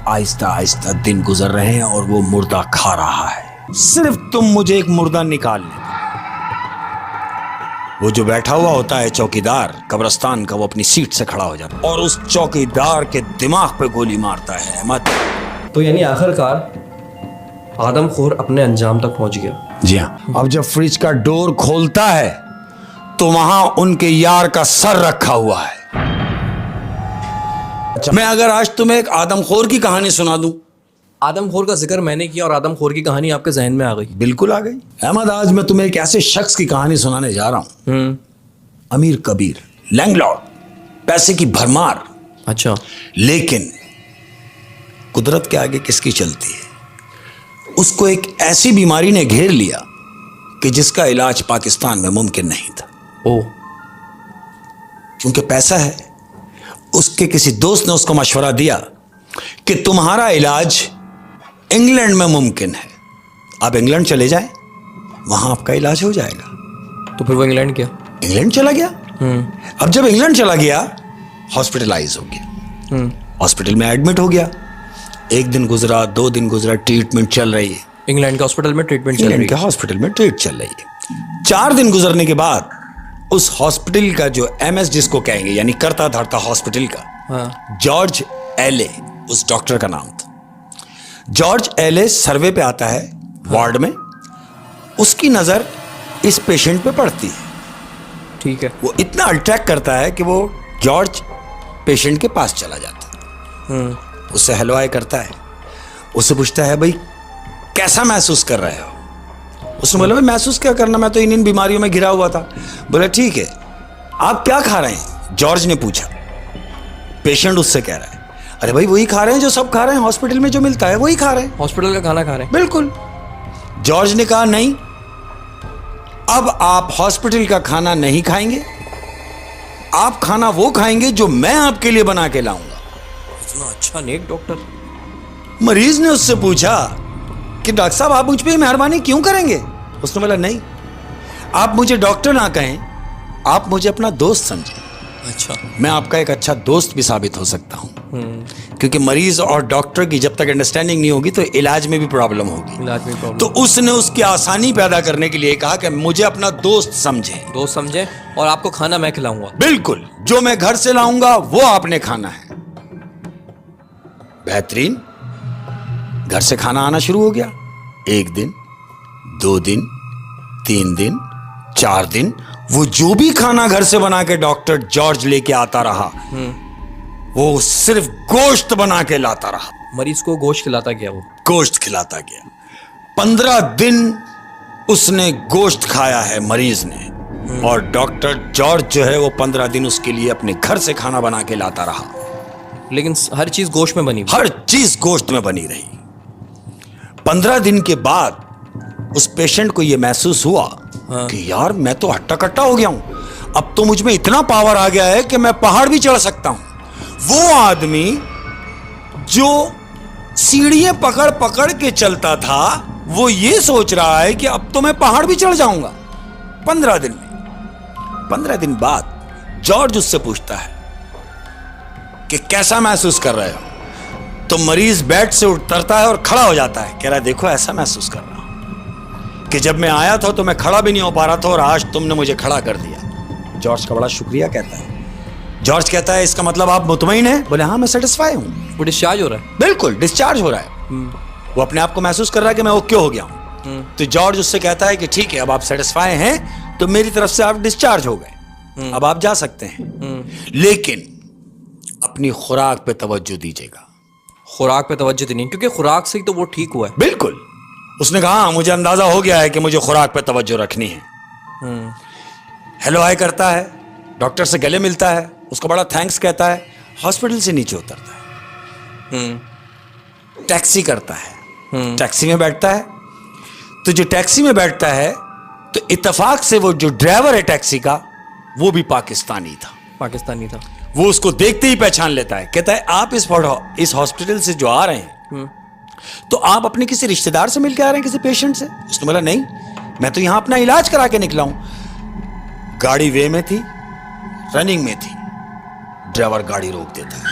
आहिस्ता आहिस्ता दिन गुजर रहे हैं और वो मुर्दा खा रहा है। सिर्फ तुम मुझे एक मुर्दा निकाल ले। वो जो बैठा हुआ होता है चौकीदार कब्रिस्तान का, वो अपनी सीट से खड़ा हो जाता है और उस चौकीदार के दिमाग पे गोली मारता है। अहमद, तो यानी आखिरकार आदमखोर अपने अंजाम तक पहुंच गया। जी हाँ। अब जब फ्रिज का डोर खोलता है तो वहां उनके यार का सर रखा हुआ है। मैं अगर आज तुम्हें एक आदमखोर की कहानी सुना दूं। आदमखोर का जिक्र मैंने किया और आदमखोर की कहानी आपके जहन में आ गई। बिल्कुल आ गई। अहमद, आज मैं तुम्हें एक ऐसे शख्स की कहानी सुनाने जा रहा हूं। अमीर कबीर, लैंडलॉर्ड, पैसे की भरमार। अच्छा। लेकिन कुदरत के आगे किसकी चलती है। उसको एक ऐसी बीमारी ने घेर लिया कि जिसका इलाज पाकिस्तान में मुमकिन नहीं था। ओ। क्योंकि पैसा है। उसके किसी दोस्त ने उसको मशवरा दिया कि तुम्हारा इलाज इंग्लैंड में मुमकिन है, आप इंग्लैंड चले जाएं, वहां आपका इलाज हो जाएगा। तो फिर वो इंग्लैंड गया। इंग्लैंड चला गया। अब जब इंग्लैंड चला गया, हॉस्पिटलाइज हो गया, हॉस्पिटल में एडमिट हो गया। एक दिन गुजरा, 2 दिन गुजरा, ट्रीटमेंट चल रही है। इंग्लैंड के हॉस्पिटल में ट्रीटमेंट चल रही है। इंग्लैंड के हॉस्पिटल में ट्रीट चल रही है। 4 दिन गुजरने के बाद उस हॉस्पिटल का जो एमएस जिसको कहेंगे, यानी करता धरता हॉस्पिटल का, हाँ। जॉर्ज एले उस डॉक्टर का नाम था। जॉर्ज एले सर्वे पे आता है वार्ड में। उसकी नजर इस पेशेंट पे पड़ती है। ठीक है। वो इतना अट्रैक्ट करता है कि वो जॉर्ज पेशेंट के पास चला जाता है। उससे हेलो हाय करता है। उससे पूछता है, भाई कैसा महसूस कर रहे हो। उसने बोला, भाई महसूस क्या करना, मैं तो इन बीमारियों में घिरा हुआ था। बोला, ठीक है, आप क्या खा रहे हैं। जॉर्ज ने पूछा। पेशेंट उससे कह रहा है, अरे भाई वही खा रहे हैं जो सब खा रहे हैं, हॉस्पिटल में जो मिलता है वही खा रहे हैं। हॉस्पिटल का खाना खा रहे हैं। बिल्कुल। जॉर्ज ने कहा, नहीं, अब आप हॉस्पिटल का खाना नहीं खाएंगे, आप खाना वो खाएंगे जो मैं आपके लिए बना के लाऊंगा। इतना अच्छा नेक डॉक्टर। मरीज ने उससे पूछा कि डॉक्टर साहब आप मुझ पे मेहरबानी क्यों करेंगे। उसने बोला, नहीं, आप मुझे डॉक्टर ना कहें, आप मुझे अपना दोस्त समझें। अच्छा। मैं आपका एक अच्छा दोस्त भी साबित हो सकता हूं। क्योंकि मरीज और डॉक्टर की जब तक अंडरस्टैंडिंग नहीं होगी तो इलाज में भी प्रॉब्लम होगी। इलाज में प्रॉब्लम। तो उसने उसकी आसानी पैदा करने के लिए कहा कि मुझे अपना दोस्त समझे। दोस्त समझे और आपको खाना मैं खिलाऊंगा। बिल्कुल, जो मैं घर से लाऊंगा वो आपने खाना है। बेहतरीन। घर से खाना आना शुरू हो गया। 1 दिन, 2 दिन, 3 दिन, 4 दिन, वो जो भी खाना घर से बना के डॉक्टर जॉर्ज लेके आता रहा, वो सिर्फ गोश्त बना के लाता रहा। मरीज को गोश्त खिलाता गया। वो गोश्त खिलाता गया। 15 दिन उसने गोश्त खाया है मरीज ने। और डॉक्टर जॉर्ज जो है वो 15 दिन उसके लिए अपने घर से खाना बना के लाता रहा। लेकिन हर चीज गोश्त में बनी। हर चीज गोश्त में बनी रही। 15 दिन के बाद उस पेशेंट को यह महसूस हुआ कि यार मैं तो हट्टा कट्टा हो गया हूं, अब तो मुझ में इतना पावर आ गया है कि मैं पहाड़ भी चढ़ सकता हूं। वो आदमी जो सीढ़ियां पकड़ पकड़ के चलता था, वो ये सोच रहा है कि अब तो मैं पहाड़ भी चढ़ जाऊंगा 15 दिन में। 15 दिन बाद जॉर्ज उससे पूछता है कि कैसा महसूस कर रहे हो। तो मरीज बेड से उतरता है और खड़ा हो जाता है। कह रहा है, देखो ऐसा महसूस कर रहा हूं कि जब मैं आया था तो मैं खड़ा भी नहीं हो पा रहा था और आज तुमने मुझे खड़ा कर दिया। जॉर्ज का बड़ा शुक्रिया कहता है। जॉर्ज कहता है, इसका मतलब आप मुतमईन हैं। बोले, हाँ मैं सेटिस्फाई हूं। वो डिस्चार्ज हो रहा है। बिल्कुल डिस्चार्ज हो रहा है। वो अपने आप को महसूस कर रहा है कि मैं ओके हो गया हूं। तो जॉर्ज उससे कहता है कि ठीक है, अब आप सेटिस्फाई हैं तो मेरी तरफ से आप डिस्चार्ज हो गए, अब आप जा सकते हैं। लेकिन अपनी खुराक पे तवज्जो दीजिएगा। खुराक पे तवज्जो देनी, क्योंकि खुराक से ही तो वो ठीक हुआ है। बिल्कुल। उसने कहा, हाँ मुझे अंदाजा हो गया है कि मुझे खुराक पे तवज्जो रखनी है। हेलो हाय करता है, डॉक्टर से गले मिलता है, उसको बड़ा थैंक्स कहता है, हॉस्पिटल से नीचे उतरता है, टैक्सी करता है, टैक्सी में बैठता है। तो जो टैक्सी में बैठता है तो इत्तेफाक से वो जो ड्राइवर है टैक्सी का, वो भी पाकिस्तानी था। पाकिस्तानी था। वो उसको देखते ही पहचान लेता है। कहता है, आप इस हॉस्पिटल से जो आ रहे हैं तो आप अपने किसी रिश्तेदार से मिलकर आ रहे हैं, किसी पेशेंट से। उसने बोला, नहीं, मैं तो यहां अपना इलाज करा के निकला हूं। गाड़ी वे में थी, रनिंग में थी। ड्राइवर गाड़ी रोक देता है,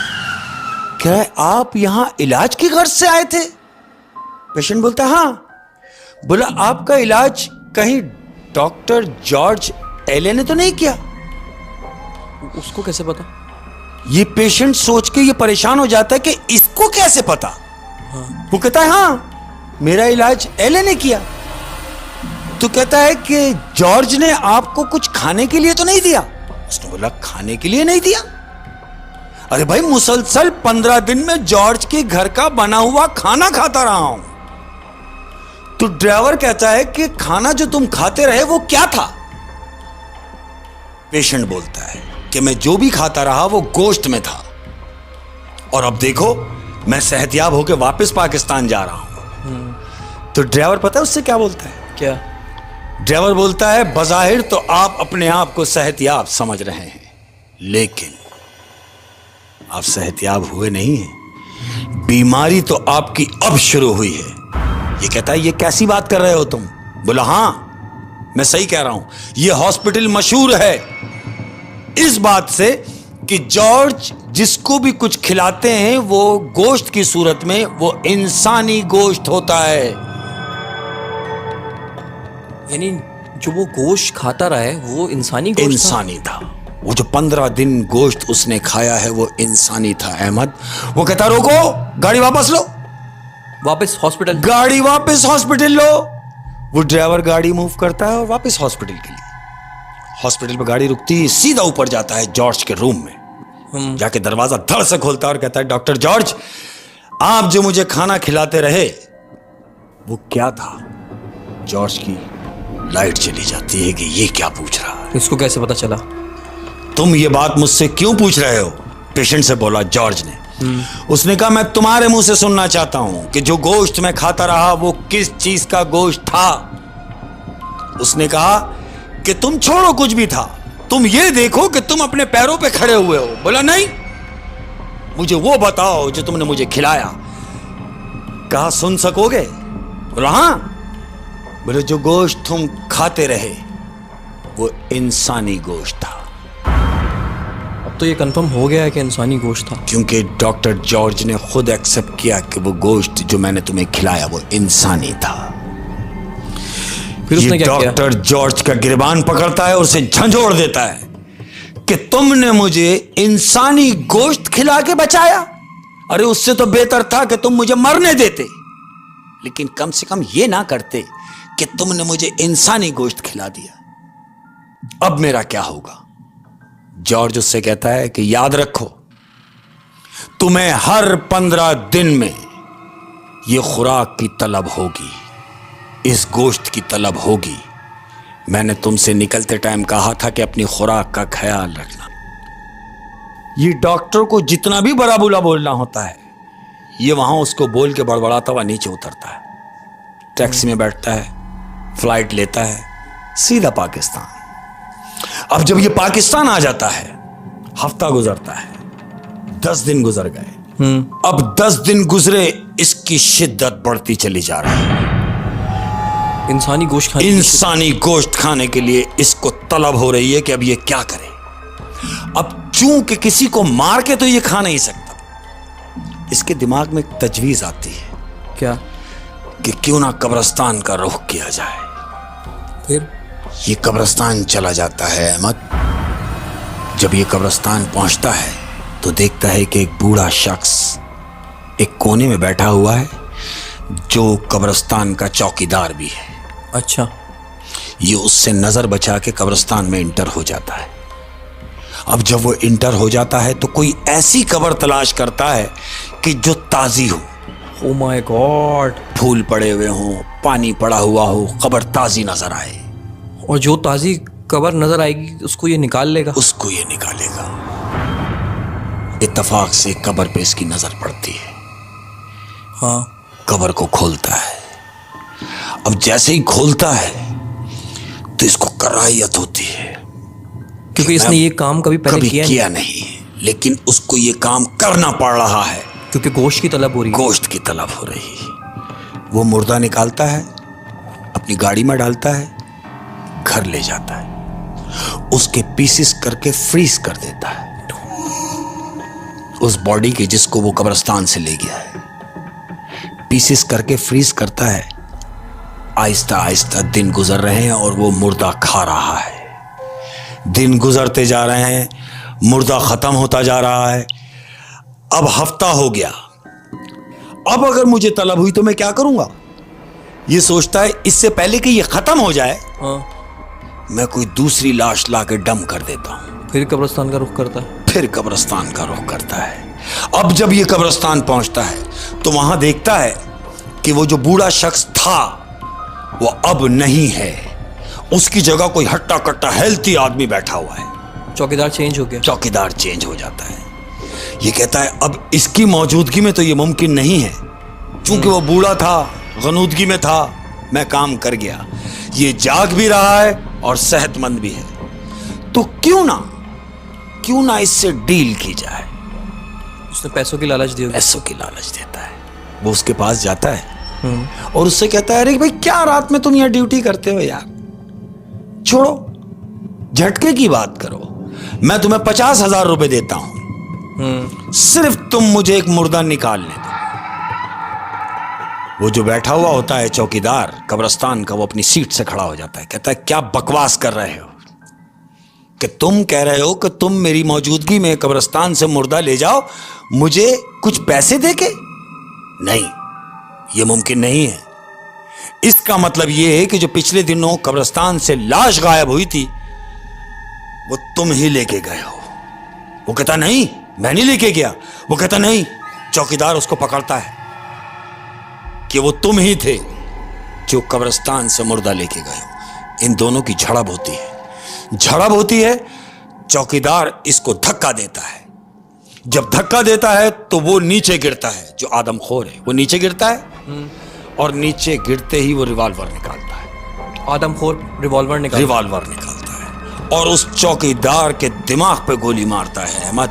कह रहा है आप यहां इलाज की गर्ज से आए थे? पेशेंट बोलता है हाँ। बोला आपका इलाज कहीं डॉक्टर जॉर्ज एले ने तो नहीं किया? उसको कैसे पता? ये पेशेंट सोच के ये परेशान हो जाता है कि इसको कैसे पता। हाँ। वो कहता है हाँ मेरा इलाज एले ने किया। तो कहता है कि जॉर्ज ने आपको कुछ खाने के लिए तो नहीं दिया? उसने बोला खाने के लिए नहीं दिया। अरे भाई मुसलसल 15 दिन में जॉर्ज के घर का बना हुआ खाना खाता रहा हूं। तो ड्राइवर कहता है कि खाना जो तुम खाते रहे वो क्या था? पेशेंट बोलता है कि मैं जो भी खाता रहा वो गोश्त में था, और अब देखो मैं सेहतयाब होकर वापस पाकिस्तान जा रहा हूं। तो ड्राइवर पता है उससे क्या बोलता है? क्या? ड्राइवर बोलता है बज़ाहिर तो आप अपने आप को सेहतयाब समझ रहे हैं, लेकिन आप सेहतयाब हुए नहीं हैं, बीमारी तो आपकी अब शुरू हुई है। ये कहता है ये कैसी बात कर रहे हो तुम? बोला हाँ मैं सही कह रहा हूं, ये हॉस्पिटल मशहूर है इस बात से कि जॉर्ज जिसको भी कुछ खिलाते हैं वो गोश्त की सूरत में वो इंसानी गोश्त होता है। यानी जो वो गोश्त खाता रहा है वो इंसानी गोश्त इंसानी था। वो जो 15 दिन गोश्त उसने खाया है वो इंसानी था अहमद। वो कहता रोको गाड़ी वापस लो, वापस हॉस्पिटल, गाड़ी वापस हॉस्पिटल लो। वो ड्राइवर गाड़ी मूव करता है और वापस हॉस्पिटल के लिए। हॉस्पिटल में गाड़ी रुकती है, सीधा ऊपर जाता है जॉर्ज के रूम में। जाके दरवाजा धड़ से खोलता है और कहता है डॉक्टर जॉर्ज आप जो मुझे खाना खिलाते रहे वो क्या था? जॉर्ज की लाइट चली जाती है कि ये क्या पूछ रहा है, इसको कैसे पता चला? तुम ये बात मुझसे क्यों पूछ रहे हो? पेशेंट से बोला जॉर्ज ने। उसने कहा मैं तुम्हारे मुंह से सुनना चाहता हूं कि जो गोश्त मैं खाता रहा वो किस चीज का गोश्त था। उसने कहा कि तुम छोड़ो कुछ भी था, तुम ये देखो कि तुम अपने पैरों पे खड़े हुए हो। बोला नहीं मुझे वो बताओ जो तुमने मुझे खिलाया। कहा सुन सकोगे? बोला हाँ। बोले जो गोश्त तुम खाते रहे वो इंसानी गोश्त था। अब तो ये कंफर्म हो गया है कि इंसानी गोश्त था, क्योंकि डॉक्टर जॉर्ज ने खुद एक्सेप्ट किया कि वो गोश्त जो मैंने तुम्हें खिलाया वो इंसानी था। फिर उसने क्या किया? डॉक्टर जॉर्ज का गिरबान पकड़ता है और उसे झंझोड़ देता है कि तुमने मुझे इंसानी गोश्त खिला के बचाया। अरे उससे तो बेहतर था कि तुम मुझे मरने देते, लेकिन कम से कम ये ना करते कि तुमने मुझे इंसानी गोश्त खिला दिया। अब मेरा क्या होगा? जॉर्ज उससे कहता है कि याद रखो तुम्हें हर 15 दिन में यह खुराक की तलब होगी, इस गोश्त की तलब होगी। मैंने तुमसे निकलते टाइम कहा था कि अपनी खुराक का ख्याल रखना। ये डॉक्टर को जितना भी बड़ा बुला बोलना होता है ये वहां उसको बोल के बड़बड़ाता हुआ नीचे उतरता है, टैक्सी में बैठता है, फ्लाइट लेता है, सीधा पाकिस्तान। अब जब ये पाकिस्तान आ जाता है, हफ्ता गुजरता है, 10 दिन गुजर गए। अब 10 दिन गुजरे, इसकी शिद्दत बढ़ती चली जा रही है। इंसानी गोश्त खाने के लिए इसको तलब हो रही है कि अब ये क्या करे। अब चूंकि किसी को मार के तो ये खा नहीं सकता, इसके दिमाग में एक तजवीज आती है। क्या? कि क्यों ना कब्रिस्तान का रुख किया जाए। फिर ये कब्रिस्तान चला जाता है अहमद। जब ये कब्रिस्तान पहुंचता है तो देखता है कि एक बूढ़ा शख्स एक कोने में बैठा हुआ है जो कब्रिस्तान का चौकीदार भी है। अच्छा। ये उससे नजर बचा के कब्रिस्तान में इंटर हो जाता है। अब जब वो इंटर हो जाता है तो कोई ऐसी कब्र तलाश करता है कि जो ताजी हो। Oh my God. फूल पड़े हुए हों, पानी पड़ा हुआ हो, कब्र ताजी नजर आए। और जो ताजी कब्र नजर आएगी उसको ये निकाल लेगा? उसको ये निकालेगा। इत्तेफाक से कब्र पे इसकी नजर पड़ती है। हाँ। कब्र को खोलता है। अब जैसे ही खोलता है तो इसको कराहियत होती है क्योंकि इसने ये काम कभी पहले किया नहीं, लेकिन उसको ये काम करना पड़ रहा है क्योंकि गोश्त की तलब हो रही है। गोश्त की तलब हो रही है। वो मुर्दा निकालता है, अपनी गाड़ी में डालता है, घर ले जाता है, उसके पीसेस करके फ्रीज कर देता है। उस बॉडी के जिसको वो कब्रिस्तान से ले गया है। पीसेस करके फ्रीज करता है। आहिस्ता आहिस्ता दिन गुजर रहे हैं और वो मुर्दा खा रहा है। दिन गुजरते जा रहे हैं, मुर्दा खत्म होता जा रहा है। अब हफ्ता हो गया। अब अगर मुझे तलब हुई तो मैं क्या करूंगा? ये सोचता है इससे पहले कि ये खत्म हो जाए मैं कोई दूसरी लाश लाके डम कर देता हूं। फिर कब्रिस्तान का रुख करता है। फिर कब्रिस्तान का रुख करता है। अब जब ये कब्रिस्तान पहुंचता है तो वहां देखता है कि वो जो बूढ़ा शख्स था वो अब नहीं है। उसकी जगह कोई हट्टा कट्टा हेल्थी आदमी बैठा हुआ है। चौकीदार चेंज हो गया। चौकीदार चेंज हो जाता है। ये कहता है अब इसकी मौजूदगी में तो ये मुमकिन नहीं है, क्योंकि वो बूढ़ा था, गनूदगी में था, मैं काम कर गया। ये जाग भी रहा है और सेहतमंद भी है, तो क्यों ना इससे डील की जाए। उसने पैसों की लालच दी। पैसों की लालच देता है। वो उसके पास जाता है और उससे कहता है, अरे भाई क्या रात में तुम यहाँ ड्यूटी करते हो यार, छोड़ो, झटके की बात करो, मैं तुम्हें 50,000 रुपए देता हूं, सिर्फ तुम मुझे एक मुर्दा निकालने दो। वो जो बैठा हुआ होता है चौकीदार कब्रिस्तान का, वो अपनी सीट से खड़ा हो जाता है। कहता है क्या बकवास कर रहे हो कि तुम कह रहे हो कि तुम मेरी मौजूदगी में कब्रिस्तान से मुर्दा ले जाओ मुझे कुछ पैसे देके? नहीं, ये मुमकिन नहीं है। इसका मतलब ये है कि जो पिछले दिनों कब्रिस्तान से लाश गायब हुई थी वो तुम ही लेके गए हो। वो कहता नहीं, मैं नहीं लेके गया। वो कहता नहीं। चौकीदार उसको पकड़ता है कि वो तुम ही थे जो कब्रिस्तान से मुर्दा लेके गए हो। इन दोनों की झड़प होती है। चौकीदार इसको धक्का देता है। जब धक्का देता है तो वो नीचे गिरता है। जो आदमखोर है वो नीचे गिरता है और नीचे गिरते ही वो रिवॉल्वर निकालता है। आदमखोर रिवॉल्वर निकालता है और उस चौकीदार के दिमाग पे गोली मारता है। अहमद,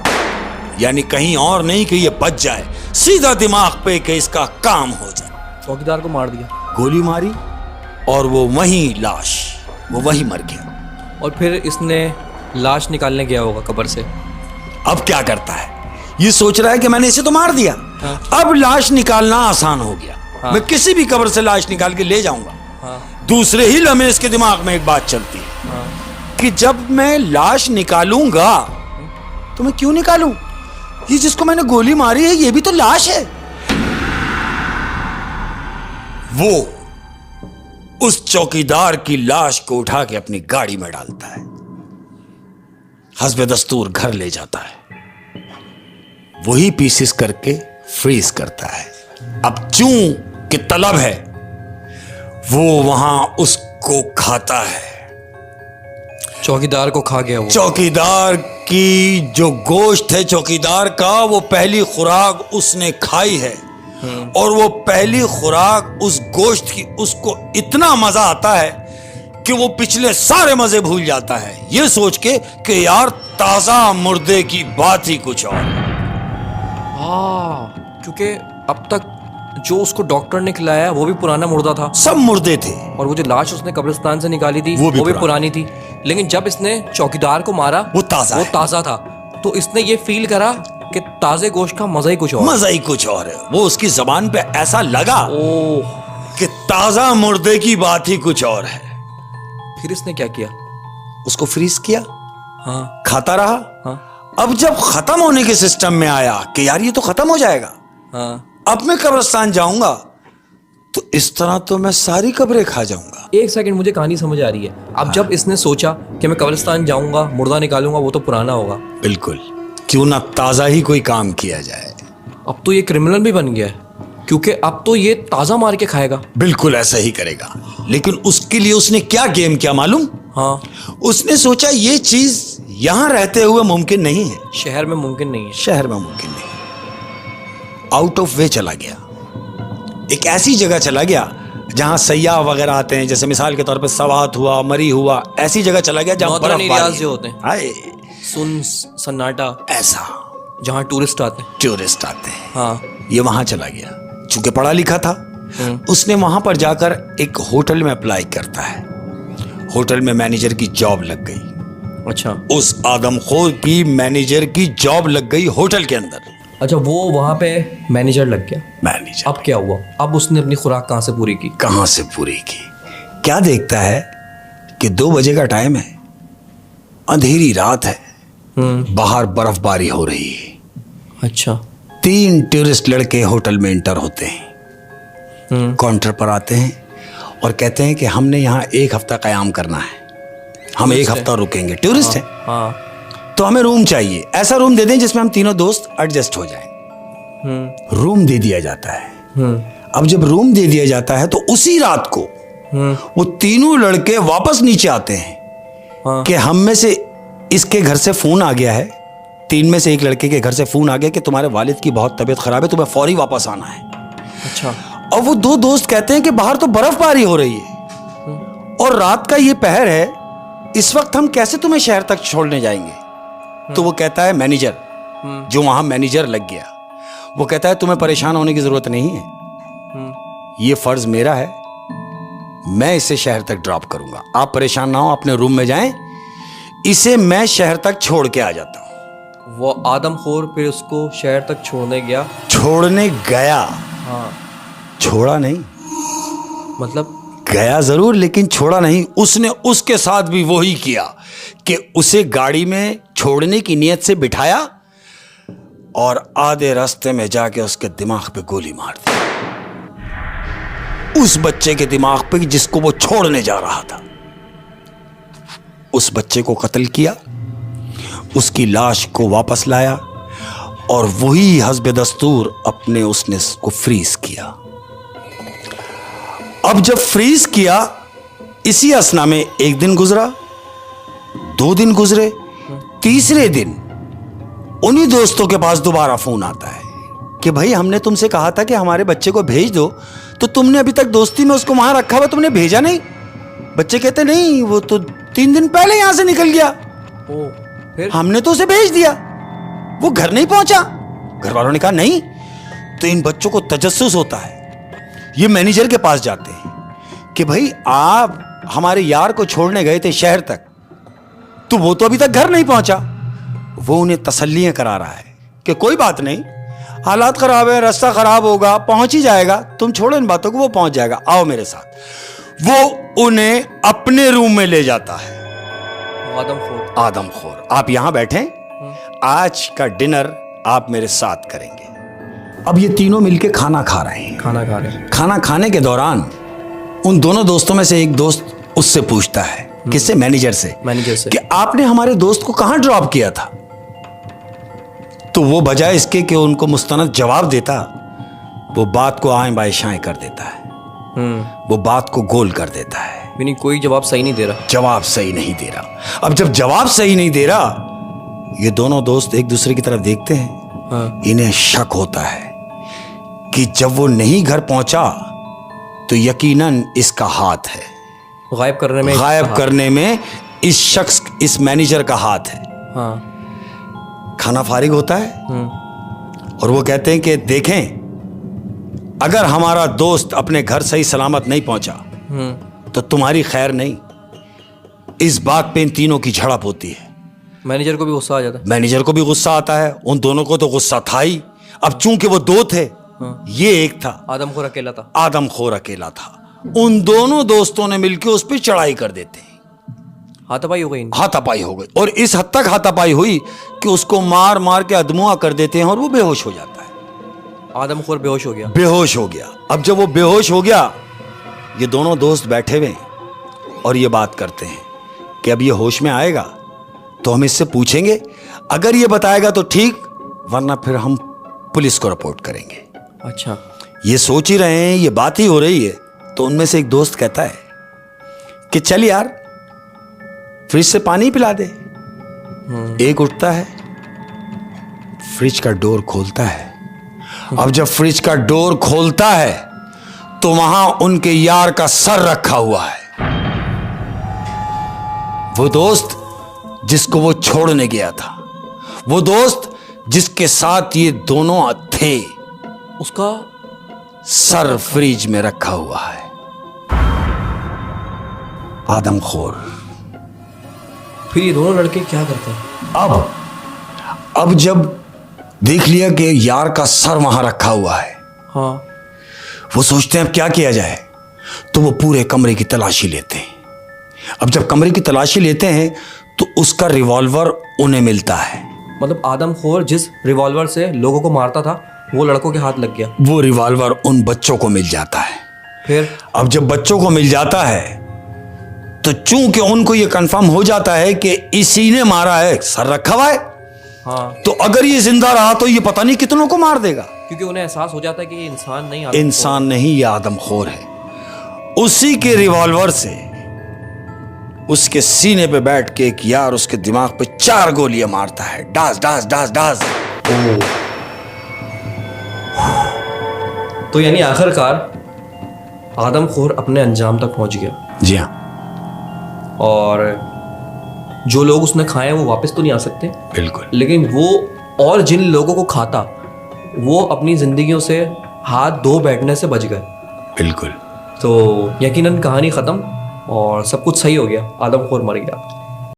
यानी कहीं और नहीं कि ये बच जाए, सीधा दिमाग पे कि इसका काम हो जाए। चौकीदार को मार दिया। गोली मारी और वो वहीं मर गया। और फिर इसने लाश निकालने गया होगा कब्र से। अब क्या करता है? ये सोच रहा है कि मैंने इसे तो मार दिया। अब लाश निकालना आसान हो गया। मैं किसी भी कब्र से लाश निकाल के ले जाऊंगा। दूसरे ही लम्हे इसके दिमाग में एक बात चलती है कि जब मैं लाश निकालूंगा तो मैं क्यों निकालूं? ये जिसको मैंने गोली मारी है ये भी तो लाश है। वो उस चौकीदार की लाश को उठा के अपनी गाड़ी में डालता है, हस्बे दस्तूर घर ले जाता है, वही पीसेस करके फ्रीज करता है। अब चूं कि तलब है वो वहां उसको खाता है। चौकीदार को खा गया वो। चौकीदार की जो गोश्त है चौकीदार का, वो पहली खुराक उसने खाई है और वो पहली खुराक उस गोश्त की उसको इतना मजा आता है कि वो पिछले सारे मजे भूल जाता है, ये सोच के कि यार ताजा मुर्दे की बात ही कुछ और। क्योंकि अब तक जो उसको डॉक्टर ने खिलाया वो भी पुराना मुर्दा था। सब मुर्दे थे। और वो जो लाश उसने कब्रिस्तान से निकाली थी वो भी पुरानी थी। लेकिन जब इसने चौकीदार को मारा वो ताजा था। तो इसने ये फील करा कि ताजे गोश्त का मजा ही कुछ और है। वो उसकी जबान पे ऐसा लगा कि ताजा मुर्दे की बात ही कुछ और है। फिर इसने क्या किया? उसको फ्रीज किया। खाता रहा। अब जब खत्म होने के सिस्टम में आया कि यार ये तो खत्म हो जाएगा, अब मैं कब्रिस्तान जाऊंगा तो इस तरह तो मैं सारी कब्रें खा जाऊंगा। एक सेकंड, मुझे कहानी समझ आ रही है। अब जब इसने सोचा कि मैं कब्रिस्तान जाऊंगा, मुर्दा निकालूंगा, वो तो पुराना होगा। बिल्कुल, क्यों ना ताजा ही कोई काम किया जाए। अब तो ये क्रिमिनल भी बन गया है, क्योंकि अब तो ये ताजा मार के खाएगा। बिल्कुल ऐसा ही करेगा। लेकिन उसके लिए उसने क्या गेम किया मालूम? उसने सोचा ये चीज यहां रहते हुए मुमकिन नहीं है, शहर में मुमकिन नहीं है। आउट ऑफ वे चला गया, एक ऐसी जगह चला गया जहां सयाह वगैरह आते हैं, जैसे मिसाल के तौर पे सवात हुआ, मरी हुआ, ऐसी जगह चला गया जहां बर्फबारी जो होते हैं, हाय सन्नाटा, ऐसा जहां टूरिस्ट आते हैं। ये वहां चला गया। चूंकि पढ़ा लिखा था, उसने वहां पर जाकर एक होटल में अप्लाई करता है। होटल में मैनेजर की जॉब लग गई। अच्छा, उस आदमखोर की मैनेजर की जॉब लग गई होटल के अंदर। अच्छा, वो वहाँ पे मैनेजर लग गया। मैनेजर अब क्या हुआ? अब उसने अपनी खुराक कहाँ से पूरी की? कहाँ से पूरी की? क्या देखता है कि 2 बजे का टाइम है, अंधेरी रात है, बाहर बर्फबारी हो रही है। अच्छा। 3 टूरिस्ट लड़के होटल में इंटर होते हैं, काउंटर पर आते हैं और कहते हैं कि हमने यहाँ 1 हफ्ता क़याम करना है, हम 1 हफ्ता रुकेंगे। टूरिस्ट है, हाँ। तो हमें रूम चाहिए, ऐसा रूम दे दें जिसमें हम तीनों दोस्त एडजस्ट हो जाएं। रूम दे दिया जाता है। अब जब रूम दे दिया जाता है तो उसी रात को वो तीनों लड़के वापस नीचे आते हैं कि हम में से इसके घर से फोन आ गया है, 3 में से एक लड़के के घर से फोन आ गया कि तुम्हारे वालिद की बहुत तबीयत खराब है, तुम्हें फौरी वापस आना है। अच्छा। और वो 2 दोस्त कहते हैं कि बाहर तो बर्फबारी हो रही है और रात का ये पहर है, इस वक्त हम कैसे तुम्हें शहर तक छोड़ने जाएंगे? तो वो कहता है, मैनेजर, जो वहां मैनेजर लग गया, वो कहता है तुम्हें परेशान होने की जरूरत नहीं है, ये फर्ज मेरा है, मैं इसे शहर तक ड्रॉप करूंगा, आप परेशान ना हो, अपने रूम में जाएं, इसे मैं शहर तक छोड़ के आ जाता हूं। वो आदमखोर फिर उसको शहर तक छोड़ने गया। छोड़ने गया, हाँ। छोड़ा नहीं, मतलब गया जरूर लेकिन छोड़ा नहीं। उसने उसके साथ भी वही किया कि उसे गाड़ी में छोड़ने की नीयत से बिठाया और आधे रास्ते में जाके उसके दिमाग पे गोली मार दी, उस बच्चे के दिमाग पे जिसको वो छोड़ने जा रहा था। उस बच्चे को कत्ल किया, उसकी लाश को वापस लाया और वही हस्ब दस्तूर अपने उसने उसको फ्रीज किया। अब जब फ्रीज किया, इसी असना में 1 दिन गुजरा, 2 दिन गुजरे, तीसरे दिन उन्हीं दोस्तों के पास दोबारा फोन आता है कि भाई हमने तुमसे कहा था कि हमारे बच्चे को भेज दो, तो तुमने अभी तक दोस्ती में उसको वहां रखा हुआ, तुमने भेजा नहीं। बच्चे कहते नहीं, वो तो 3 दिन पहले यहां से निकल गया, फिर हमने तो उसे भेज दिया, वो घर नहीं पहुंचा। घर वालों ने कहा नहीं। तो इन बच्चों को तजस्सुस होता है, ये मैनेजर के पास जाते हैं कि भाई आप हमारे यार को छोड़ने गए थे शहर तक, तो वो तो अभी तक घर नहीं पहुंचा। वो उन्हें तसल्लियां करा रहा है कि कोई बात नहीं, हालात खराब है, रास्ता खराब होगा, पहुंच ही जाएगा, तुम छोड़ो इन बातों को, वो पहुंच जाएगा, आओ मेरे साथ। वो उन्हें अपने रूम में ले जाता है। आदमखोर। आदमखोर, आप यहां बैठें, आज का डिनर आप मेरे साथ करेंगे। अब ये तीनों मिलके खाना खा रहे हैं। खाना खाने के दौरान उन दोनों दोस्तों में से एक दोस्त उससे पूछता है, किससे? मैनेजर से कि आपने हमारे दोस्त को कहां ड्रॉप किया था? तो वो बजाय इसके कि उनको मुस्तनद जवाब देता, वो बात को आएं बाएं शाएं कर देता है, वो बात को गोल कर देता है। यानी कोई जवाब सही नहीं दे रहा। जवाब सही नहीं दे रहा। अब जब जवाब सही नहीं दे रहा, ये दोनों दोस्त एक दूसरे की तरफ देखते हैं। इन्हें शक होता है कि जब वो नहीं घर पहुंचा तो यकीनन इसका हाथ है, गायब करने में इस शख्स, इस मैनेजर का हाथ है। खाना फारिग होता है और वो कहते हैं कि देखें, अगर हमारा दोस्त अपने घर सही सलामत नहीं पहुंचा तो तुम्हारी खैर नहीं। इस बात पे इन तीनों की झड़प होती है। मैनेजर को भी गुस्सा आ जाता है। मैनेजर को भी गुस्सा आता है, उन दोनों को तो गुस्सा था ही। अब चूंकि वो 2 थे, ये एक था, आदमखोर अकेला था। आदमखोर अकेला था। उन दोनों दोस्तों ने मिलकर उस पर चढ़ाई कर देते हैं। हाथापाई हो गई और इस हद तक हाथापाई हुई कि उसको मार मार के अदमुआ कर देते हैं और वो बेहोश हो जाता है। आदमखोर बेहोश हो गया। अब जब वो बेहोश हो गया, ये दोनों दोस्त बैठे हुए और ये बात करते हैं कि अब ये होश में आएगा तो हम इससे पूछेंगे, अगर ये बताएगा तो ठीक, वरना फिर हम पुलिस को रिपोर्ट करेंगे। अच्छा। ये सोच ही रहे हैं, ये बात ही हो रही है, तो उनमें से एक दोस्त कहता है कि चल यार, फ्रिज से पानी पिला दे। एक उठता है, फ्रिज का डोर खोलता है। अब जब फ्रिज का डोर खोलता है तो वहां उनके यार का सर रखा हुआ है। वो दोस्त जिसको वो छोड़ने गया था, वो दोस्त जिसके साथ ये दोनों थे, उसका सर फ्रिज में रखा हुआ है। आदमखोर। फिर ये दोनों लड़के क्या करते हैं? अब जब देख लिया कि यार का सर वहां रखा हुआ है। हाँ। वो सोचते हैं अब क्या किया जाए, तो वो पूरे कमरे की तलाशी लेते हैं। अब जब कमरे की तलाशी लेते हैं तो उसका रिवॉल्वर उन्हें मिलता है। मतलब आदमखोर जिस रिवॉल्वर से लोगों को मारता था वो लड़कों के हाथ लग गया। वो रिवॉल्वर उन बच्चों को मिल जाता है। फिर अब जब बच्चों को मिल जाता है तो चूंकि उनको ये कंफर्म हो जाता है कि इसी ने मारा है, सर रखा हुआ है, हाँ, तो अगर ये जिंदा रहा तो ये पता नहीं कितनों को मार देगा। क्योंकि उन्हें एहसास हो जाता है कि ये इंसान नहीं, इंसान नहीं, ये आदमखोर है। उसी के रिवॉल्वर से उसके सीने पे बैठ के एक यार उसके दिमाग पे 4 गोलियां मारता है, डास डास डास डास। तो यानी आखिरकार आदमखोर अपने अंजाम तक पहुंच गया। जी हाँ, और जो लोग उसने खाए हैं वो वापस तो नहीं आ सकते, बिल्कुल। लेकिन वो और जिन लोगों को खाता वो अपनी जिंदगियों से हाथ धो बैठने से बच गए। बिल्कुल। तो यकीनन कहानी ख़त्म और सब कुछ सही हो गया, आदमखोर मर गया।